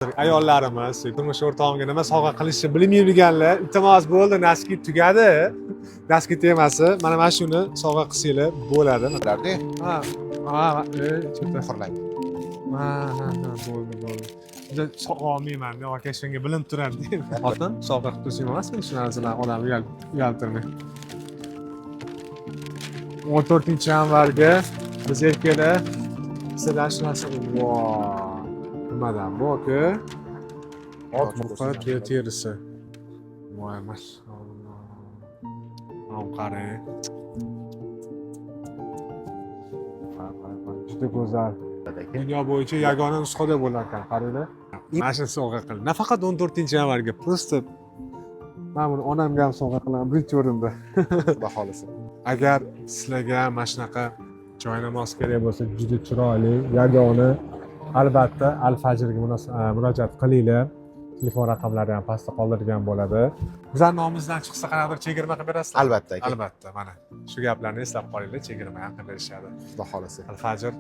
Ayollarimiz turmush o'rtog'iga nima sovg'a qilishni bilmaydiganlar, iltimos bo'ldi, naski tugadi. Naski temasi, mana shuni sovg'a qilsanglar bo'ladi. Ularda Ha, chetda. xorlang. Ha, bo'ldi. Juda sovg'a olmayman, aka shunga bilinib turadi. Xotin sovg'a qilib tursin emasmi? Shu narsalar odamni uyaltirmay. 14-yanvarga biz erkaklar sizlar shu narsa nimadan bu aka? Ot murqi terisi. Voy mashalloh. Ham qarang. Juda go'zal. Dunyo bo'yicha yagona nusxada bo'lar ekan, qaranglar. Mana shu sovg'a qildim. Nafaqat 14-yanvarga, просто men buni onamga ham sovg'a qilaman, birinchi o'rinda. Xudo xolisa. Agar sizlarga mana shunaqa joynamoz kerak bo'lsa, juda chiroyli, yagona, albatta Al-Fajrga murojaat qilinglar. Telefon raqamlari ham pastda qoldirgan bo'ladi. Bizlar nomimizdan chiqsa qanaqadir chegirma qilib berasizlar? Albatta aka. Albatta, mana shu gaplarni eslab qolinglar, chegirma ham qilib berishadi. Xudo xolisa. Al-Fajr